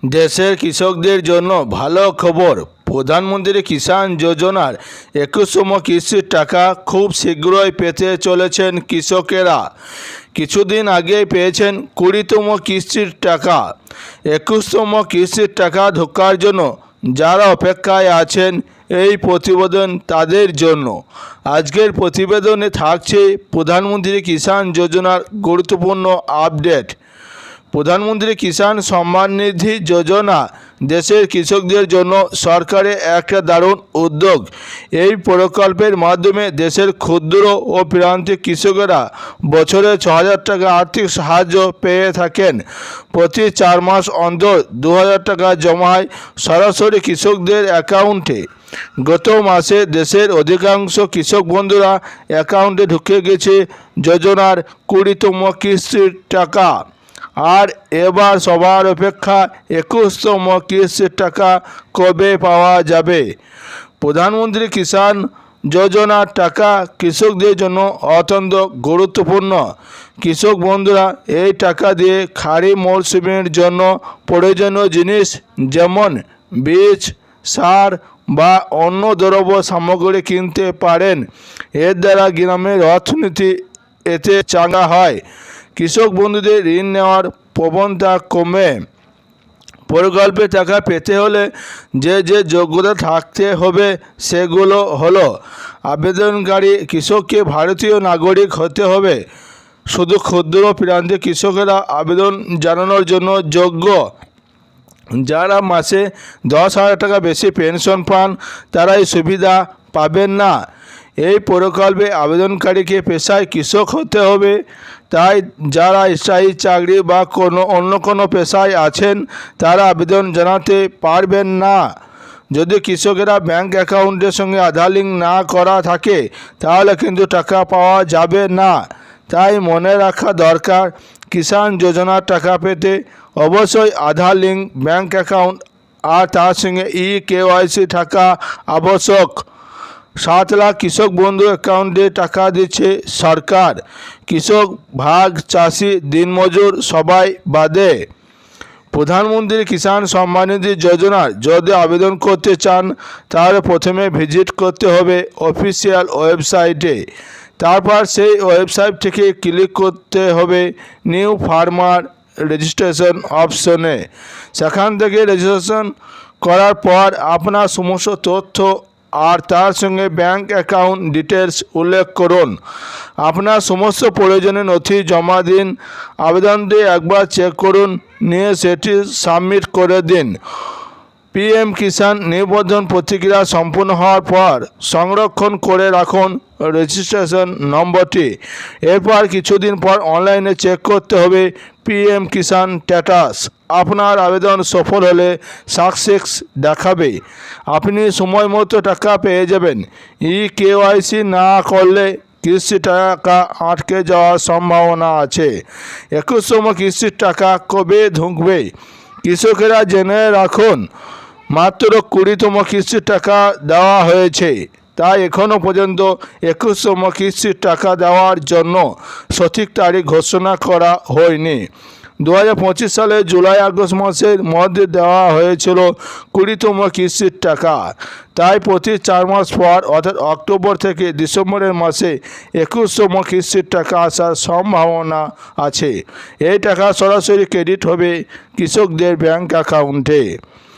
দেশের কৃষকদের জন্য ভালো খবর। প্রধানমন্ত্রী কিষাণ যোজনার 21তম কিস্তির টাকা খুব শীঘ্রই পেতে চলেছেন কৃষকেরা। কিছুদিন আগেই পেয়েছেন 20তম কিস্তির টাকা। 21তম কিস্তির টাকা ঢোকার জন্য যারা অপেক্ষায় আছেন, এই প্রতিবেদন তাদের জন্য। আজকের প্রতিবেদনে থাকছে প্রধানমন্ত্রী কিষাণ যোজনার গুরুত্বপূর্ণ আপডেট। প্রধানমন্ত্রী কিষাণ সম্মান নিধি যোজনা দেশের কৃষকদের জন্য সরকারের একটা দারুণ উদ্যোগ। এই প্রকল্পের মাধ্যমে দেশের ক্ষুদ্র ও প্রান্তিক কৃষকেরা বছরে 6,000 টাকা আর্থিক সাহায্য পেয়ে থাকেন। প্রতি 4 মাস অন্তর 2,000 টাকা জমা হয় সরাসরি কৃষকদের অ্যাকাউন্টে। গত মাসে দেশের অধিকাংশ কৃষক বন্ধুরা অ্যাকাউন্টে ঢুকে গেছে যোজনার 20তম কিস্তির টাকা। আর এবার সবার অপেক্ষা 21তম কিস্তির টাকা কবে পাওয়া যাবে। প্রধানমন্ত্রী কিষাণ যোজনার টাকা কৃষকদের জন্য অত্যন্ত গুরুত্বপূর্ণ। কৃষক বন্ধুরা এই টাকা দিয়ে খারিফ মরশুমের জন্য প্রয়োজনীয় জিনিস যেমন বীজ, সার বা অন্য দ্রব্য সামগ্রী কিনতে পারেন। এর দ্বারা গ্রামের অর্থনীতি এতে চাঙ্গা হয়। কৃষক বন্ধুদের ঋণ নেওয়ার প্রবণতা কমে। প্রকল্পে টাকা পেতে হলে যে যোগ্যতা থাকতে হবে সেগুলো হলো: আবেদনকারী কৃষককে ভারতীয় নাগরিক হতে হবে। শুধু ক্ষুদ্র প্রান্তিক কৃষকেরা আবেদন জানানোর জন্য যোগ্য। যারা মাসে 10,000 টাকা বেশি পেনশন পান তারা এই সুবিধা পাবেন না। এই প্রকল্পে আবেদনকারীকে পেশায় কৃষক হতে হবে। তাই যারা স্থায়ী চাকরি বা অন্য কোনো পেশায় আছেন তারা আবেদন জানাতে পারবেন না। যদি কৃষকেরা ব্যাংক অ্যাকাউন্টের সঙ্গে আধার লিঙ্ক না করা থাকে তাহলে কিন্তু টাকা পাওয়া যাবে না। তাই মনে রাখা দরকার, কিষাণ যোজনার টাকা পেতে অবশ্যই আধার লিঙ্ক, ব্যাংক অ্যাকাউন্ট আর তার সঙ্গে KYC থাকা আবশ্যক। 7 লাখ কৃষক বন্ধু অ্যাকাউন্টে টাকা দিচ্ছে সরকার। কৃষক, ভাগ চাষি, দিনমজুর সবাই বাদে। প্রধানমন্ত্রী কিষাণ সম্মান নিধি যোজনার যদি আবেদন করতে চান তাহলে প্রথমে ভিজিট করতে হবে অফিসিয়াল ওয়েবসাইটে। তারপর সেই ওয়েবসাইট থেকে ক্লিক করতে হবে নিউ ফার্মার রেজিস্ট্রেশন অপশনে। সেখান থেকে রেজিস্ট্রেশন করার পর আপনার সমস্ত তথ্য আর তার সঙ্গে ব্যাংক অ্যাকাউন্ট ডিটেলস উল্লেখ করুন। আপনার সমস্ত প্রয়োজনীয় নথি জমা দিন। আবেদনটি একবার চেক করুন, নিয়ে সেটি সাবমিট করে দিন। PM কিষাণ নিবন্ধন প্রক্রিয়া সম্পূর্ণ হওয়ার পর সংরক্ষণ করে রাখুন রেজিস্ট্রেশন নম্বরটি। এরপর কিছুদিন পর অনলাইনে চেক করতে হবে PM কিষাণ স্ট্যাটাস। আপনার আবেদন সফল হলে সাকসেস দেখাবে। আপনি সময় মতো টাকা পেয়ে যাবেন। KYC না করলে কিস্তির টাকা আটকে যাওয়ার সম্ভাবনা আছে। 21তম কিস্তির টাকা কবে ঢুকবে? কৃষকেরা জেনে রাখুন, মাত্র 20তম কিস্তির টাকা দেওয়া হয়েছে। তাই এখনও পর্যন্ত 21তম কিস্তির টাকা দেওয়ার জন্য সঠিক তারিখ ঘোষণা করা হয়নি। 2025 সালে জুলাই-আগস্ট মাসের মধ্যে দেওয়া হয়েছিল 20তম কিস্তির টাকা। তাই প্রতি 4 মাস পর অর্থাৎ অক্টোবর থেকে ডিসেম্বরের মাসে 21তম কিস্তির টাকা আসার সম্ভাবনা আছে। এই টাকা সরাসরি ক্রেডিট হবে কৃষকদের ব্যাংক অ্যাকাউন্টে।